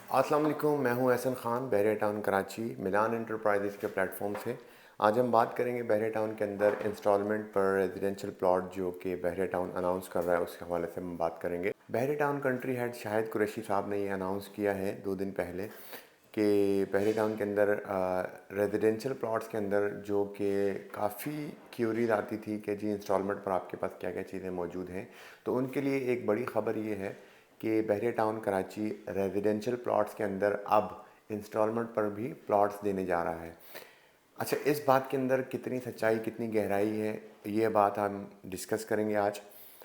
अस्सलाम वालेकुम, मैं हूं एहसन ख़ान बहरिया टाउन कराची मिलान एंटरप्राइजेज़ के प्लेटफॉर्म से। आज हम बात करेंगे बहरिया टाउन के अंदर इंस्टॉलमेंट पर रेजिडेंशियल प्लॉट जो कि बहरिया टाउन अनाउंस कर रहा है, उसके हवाले से हम बात करेंगे। Bahria town country head Shahid Qureshi साहब ने ये अनाउंस किया है 2 दिन पहले कि बहरिया टाउन के अंदर रेजिडेंशियल प्लॉट्स के अंदर जो कि काफ़ी क्यूरीज आती थी कि जी इंस्टॉलमेंट पर आपके पास क्या क्या चीज़ें मौजूद हैं, तो उनके लिए एक बड़ी ख़बर ये है कि बहरिया टाउन कराची रेजिडेंशियल प्लॉट्स के अंदर अब इंस्टॉलमेंट पर भी प्लॉट्स देने जा रहा है। अच्छा, इस बात के अंदर कितनी सच्चाई कितनी गहराई है, ये बात हम डिस्कस करेंगे आज।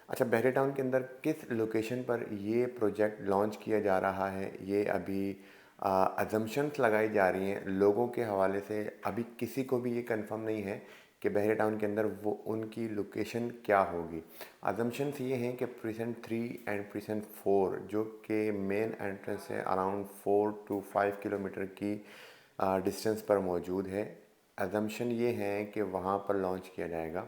अच्छा, बहरिया टाउन के अंदर किस लोकेशन पर ये प्रोजेक्ट लॉन्च किया जा रहा है, ये अभी अजम्पशंस लगाई जा रही हैं लोगों के हवाले से। अभी किसी को भी ये कंफर्म नहीं है कि बहरिया टाउन के अंदर वो उनकी लोकेशन क्या होगी। अजम्पशंस ये हैं कि प्रीसेंट 3 एंड प्रीसेंट 4 जो कि मेन एंट्रेंस है अराउंड 4 to 5 किलोमीटर की डिस्टेंस पर मौजूद है। अजम्पशन ये है कि वहाँ पर लॉन्च किया जाएगा।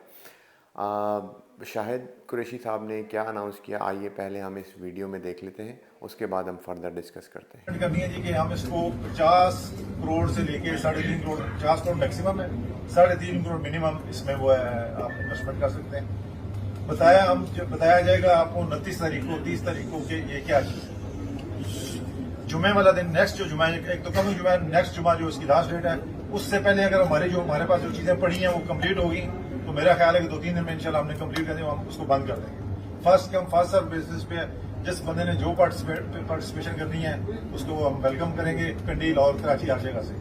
शाहिद कुरैशी साहब ने क्या अनाउंस किया, आइए पहले हम इस वीडियो में देख लेते हैं, उसके बाद हम फर्दर डिस्कस करते हैं। करनी है जी कि हम इसको 50 करोड़ से लेके 3.5 करोड़, 50 करोड़ मैक्सिमम है, 3.5 करोड़ मिनिमम इसमें वो है, आप इन्वेस्टमेंट कर सकते हैं। बताया जाएगा आपको 29 तारीख को, 30 तारीख को कि ये क्या चीज है। जुमे वाला दिन, नेक्स्ट जो जुमा, एक तो कम जुमा, नेक्स्ट जुमा जो इसकी लास्ट डेट है, उससे पहले अगर हमारे पास जो चीजें पड़ी हैं वो कंप्लीट होगी तो मेरा ख्याल है कि 2-3 दिन में इंशाल्लाह हमने कंप्लीट कर दी, हम उसको बंद कर देंगे। First come first serve basis पे जिस बंदे ने जो पार्टिसिपेशन करनी है उसको हम वेलकम करेंगे कंडील और कराची हर जगह से।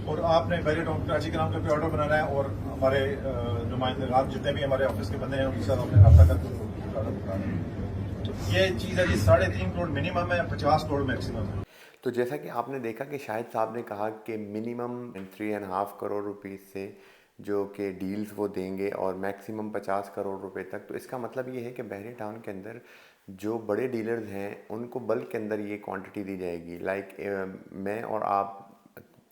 और आपने बहरिया टाउन कराची के नाम पे ऑर्डर बनाना है और हमारे नुमाइंदगान जितने भी हमारे ऑफिस के बंदे हैं उनके साथ अपने रब्ता करके ऑर्डर बनाना है। तो ये चीज है जी, 3.5 करोड़ मिनिमम है, 50 करोड़ मैक्सिमम है। तो जैसा कि आपने देखा कि शाहिद साहब ने कहा कि मिनिमम 3.5 करोड़ रुपीज़ से जो कि डील्स वो देंगे और मैक्सिमम 50 करोड़ रुपए तक। तो इसका मतलब ये है कि बहरिया टाउन के अंदर जो बड़े डीलर्स हैं उनको बल्क के अंदर ये क्वांटिटी दी जाएगी। लाइक मैं और आप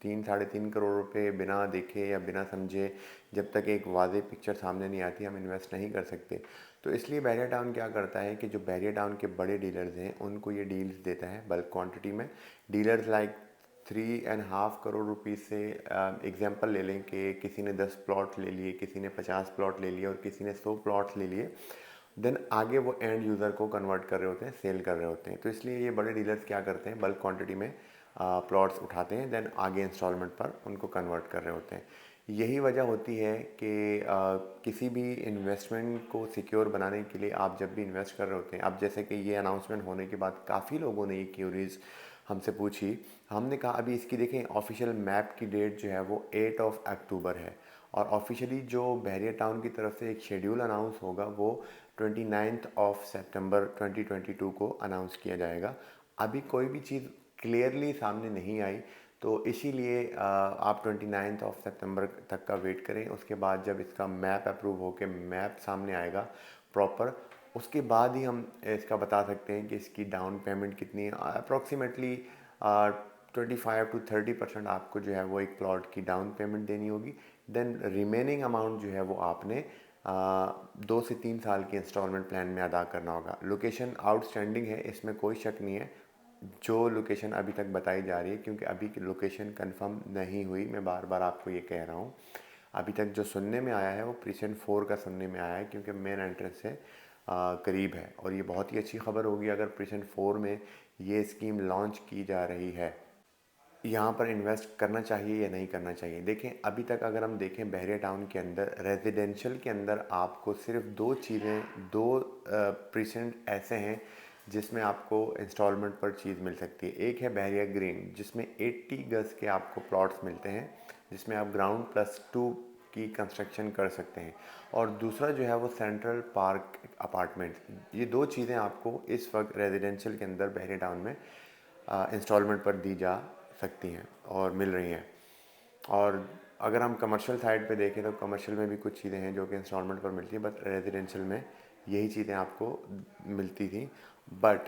3-3.5 करोड़ रुपए बिना देखे या बिना समझे, जब तक एक वाज़ेह पिक्चर सामने नहीं आती, हम इन्वेस्ट नहीं कर सकते। तो इसलिए बहरिया टाउन क्या करता है कि जो बहरिया टाउन के बड़े डीलर्स हैं उनको ये डील्स देता है बल्क क्वांटिटी में। डीलर्स लाइक 3.5 करोड़ रुपीज़ से एग्जांपल ले लें कि किसी ने 10 प्लॉट ले लिए, किसी ने 50 प्लॉट ले लिए और किसी ने 100 प्लॉट्स ले लिए। देन आगे वो एंड यूज़र को कन्वर्ट कर रहे होते हैं, सेल कर रहे होते हैं। तो इसलिए ये बड़े डीलर्स क्या करते हैं, बल्क क्वांटिटी में प्लॉट्स उठाते हैं, देन आगे इंस्टॉलमेंट पर उनको कन्वर्ट कर रहे होते हैं। यही वजह होती है कि किसी भी इन्वेस्टमेंट को सिक्योर बनाने के लिए आप जब भी इन्वेस्ट कर रहे होते हैं, अब जैसे कि ये अनाउंसमेंट होने के बाद काफ़ी लोगों ने ये क्यूरीज हमसे पूछी। हमने कहा अभी इसकी देखें, ऑफिशियल मैप की डेट जो है वो 8 अक्टूबर है और ऑफिशियली जो बहरिया टाउन की तरफ से एक शेड्यूल अनाउंस होगा वो 29 सितंबर 2022 को अनाउंस किया जाएगा। अभी कोई भी चीज़ क्लियरली सामने नहीं आई, तो इसीलिए आप 29 सितंबर तक का वेट करें। उसके बाद जब इसका मैप अप्रूव होकर मैप सामने आएगा प्रॉपर, उसके बाद ही हम इसका बता सकते हैं कि इसकी डाउन पेमेंट कितनी है। अप्रॉक्सीमेटली 25 to 30% आपको जो है वो एक प्लॉट की डाउन पेमेंट देनी होगी। देन रिमेनिंग अमाउंट जो है वो आपने 2 से 3 साल की इंस्टॉलमेंट प्लान में अदा करना होगा। लोकेशन आउटस्टैंडिंग है, इसमें कोई शक नहीं है, जो लोकेशन अभी तक बताई जा रही है, क्योंकि अभी की लोकेशन कंफर्म नहीं हुई। मैं बार बार आपको ये कह रहा हूँ, अभी तक जो सुनने में आया है वो प्रीसेंट 4 का सुनने में आया है, क्योंकि मेन एंट्रेंस से करीब है और ये बहुत ही अच्छी खबर होगी अगर प्रीसेंट 4 में ये स्कीम लॉन्च की जा रही है। यहाँ पर इन्वेस्ट करना चाहिए या नहीं करना चाहिए। देखें, अभी तक अगर हम देखें बहरिया टाउन के अंदर रेजिडेंशियल के अंदर आपको सिर्फ दो चीज़ें, दो प्रीसेंट ऐसे हैं जिसमें आपको इंस्टॉलमेंट पर चीज़ मिल सकती है। एक है बहरिया ग्रीन जिसमें 80 गज के आपको प्लॉट्स मिलते हैं, जिसमें आप ग्राउंड+2 की कंस्ट्रक्शन कर सकते हैं। और दूसरा जो है वो सेंट्रल पार्क अपार्टमेंट। ये दो चीज़ें आपको इस वक्त रेजिडेंशियल के अंदर बहरिया टाउन में इंस्टॉलमेंट पर दी जा सकती हैं और मिल रही हैं। और अगर हम कमर्शियल साइड पे देखें तो कमर्शियल में भी कुछ चीज़ें हैं जो कि इंस्टॉलमेंट पर मिलती हैं, बट रेजिडेंशियल में यही चीज़ें आपको मिलती थी। बट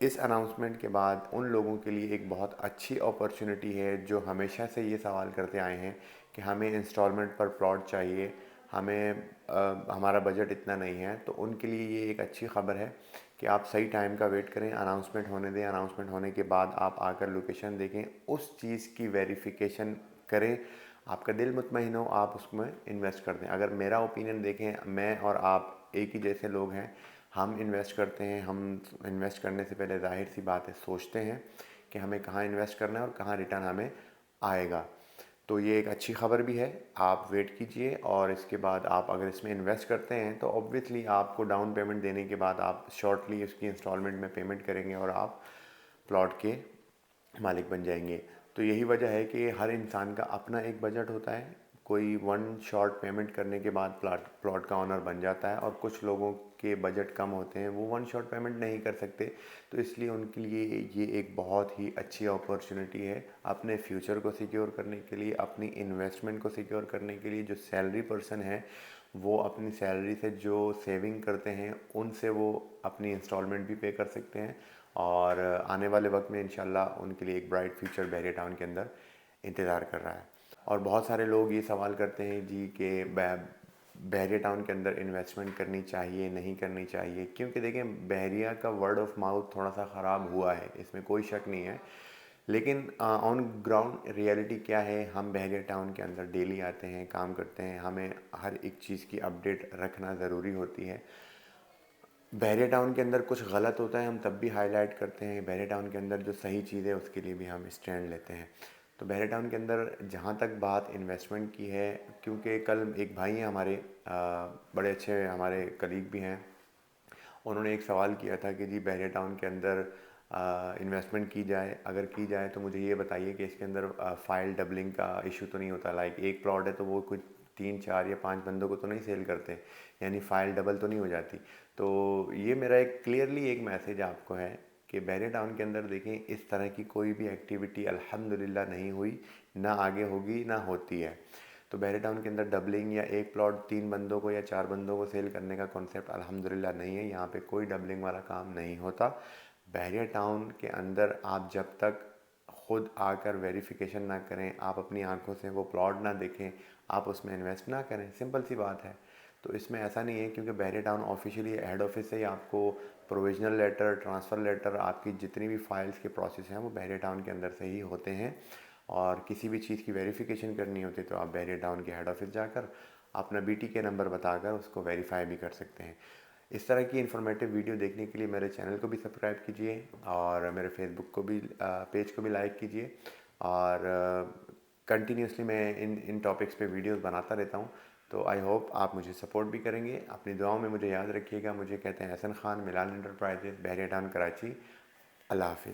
इस अनाउंसमेंट के बाद उन लोगों के लिए एक बहुत अच्छी अपॉर्चुनिटी है जो हमेशा से ये सवाल करते आए हैं कि हमें इंस्टॉलमेंट पर प्लॉट चाहिए, हमें हमारा बजट इतना नहीं है। तो उनके लिए ये एक अच्छी खबर है कि आप सही टाइम का वेट करें, अनाउंसमेंट होने दें, अनाउंसमेंट होने के बाद आप आकर लोकेशन देखें, उस चीज़ की वेरिफिकेशन करें, आपका दिल मुतमईन हो, आप उसमें इन्वेस्ट कर दें। अगर मेरा ओपिनियन देखें, मैं और आप एक ही जैसे लोग हैं, हम इन्वेस्ट करते हैं, हम इन्वेस्ट करने से पहले ज़ाहिर सी बात है सोचते हैं कि हमें कहाँ इन्वेस्ट करना है और कहाँ रिटर्न हमें आएगा। तो ये एक अच्छी ख़बर भी है, आप वेट कीजिए और इसके बाद आप अगर इसमें इन्वेस्ट करते हैं तो ऑब्वियसली आपको डाउन पेमेंट देने के बाद आप शॉर्टली उसकी इंस्टॉलमेंट में पेमेंट करेंगे और आप प्लॉट के मालिक बन जाएंगे। तो यही वजह है कि हर इंसान का अपना एक बजट होता है, कोई वन शॉट पेमेंट करने के बाद प्लॉट का ऑनर बन जाता है और कुछ लोगों के बजट कम होते हैं, वो वन शॉट पेमेंट नहीं कर सकते। तो इसलिए उनके लिए ये एक बहुत ही अच्छी अपॉर्चुनिटी है अपने फ्यूचर को सिक्योर करने के लिए, अपनी इन्वेस्टमेंट को सिक्योर करने के लिए। जो सैलरी पर्सन है वो अपनी सैलरी से जो सेविंग करते हैं उनसे वो अपनी इंस्टॉलमेंट भी पे कर सकते हैं और आने वाले वक्त में इंशाल्लाह उनके लिए एक ब्राइट फ्यूचर बहरिया टाउन के अंदर इंतज़ार कर रहा है। और बहुत सारे लोग ये सवाल करते हैं जी कि बहरिया टाउन के अंदर इन्वेस्टमेंट करनी चाहिए नहीं करनी चाहिए, क्योंकि देखें बहरिया का वर्ड ऑफ माउथ थोड़ा सा ख़राब हुआ है, इसमें कोई शक नहीं है। लेकिन ऑन ग्राउंड रियलिटी क्या है, हम बहरिया टाउन के अंदर डेली आते हैं, काम करते हैं, हमें हर एक चीज़ की अपडेट रखना ज़रूरी होती है। बहरिया टाउन के अंदर कुछ गलत होता है हम तब भी हाईलाइट करते हैं, बहरिया टाउन के अंदर जो सही चीज़ है उसके लिए भी हम स्टैंड लेते हैं। तो बहरिया टाउन के अंदर जहाँ तक बात इन्वेस्टमेंट की है, क्योंकि कल एक भाई हैं हमारे, बड़े अच्छे हमारे कलीग भी हैं, उन्होंने एक सवाल किया था कि जी बहरिया टाउन के अंदर इन्वेस्टमेंट की जाए, अगर की जाए तो मुझे ये बताइए कि इसके अंदर फाइल डबलिंग का इशू तो नहीं होता। लाइक एक प्लॉट है तो वो कुछ 3 4 या 5 बंदों को तो नहीं सेल करते, यानी फ़ाइल डबल तो नहीं हो जाती। तो ये मेरा एक क्लियरली एक मैसेज आपको है कि बहरिया टाउन के अंदर देखें, इस तरह की कोई भी एक्टिविटी अल्हम्दुलिल्लाह नहीं हुई, ना आगे होगी, ना होती है। तो बहरिया टाउन के अंदर डबलिंग या एक प्लॉट 3 बंदों को या 4 बंदों को सेल करने का कॉन्सेप्ट अल्हम्दुलिल्लाह नहीं है, यहाँ पे कोई डबलिंग वाला काम नहीं होता। बहरिया टाउन के अंदर आप जब तक खुद आकर वेरिफिकेशन ना करें, आप अपनी आंखों से वो प्लॉट ना देखें, आप उसमें इन्वेस्ट ना करें, सिंपल सी बात है। तो इसमें ऐसा नहीं है क्योंकि बहरिया टाउन ऑफिशियली हेड ऑफिस से ही आपको प्रोविजनल लेटर, ट्रांसफ़र लेटर, आपकी जितनी भी फाइल्स के प्रोसेस हैं वो बहरिया टाउन के अंदर से ही होते हैं। और किसी भी चीज़ की वेरिफिकेशन करनी होती है तो आप बहरिया टाउन के हेड ऑफिस जाकर अपना BTK नंबर बताकर उसको वेरीफाई भी कर सकते हैं। इस तरह की इन्फॉर्मेटिव वीडियो देखने के लिए मेरे चैनल को भी सब्सक्राइब कीजिए और मेरे फेसबुक को भी पेज को भी लाइक कीजिए और कंटिन्यूसली मैं इन टॉपिक्स पे वीडियोस बनाता रहता हूँ। तो आई होप आप मुझे सपोर्ट भी करेंगे, अपनी दुआओं में मुझे याद रखिएगा। मुझे कहते हैं हसन खान, मिलान एंटरप्राइजेज, बहरिया टाउन, कराची। अल्लाह हाफिज़।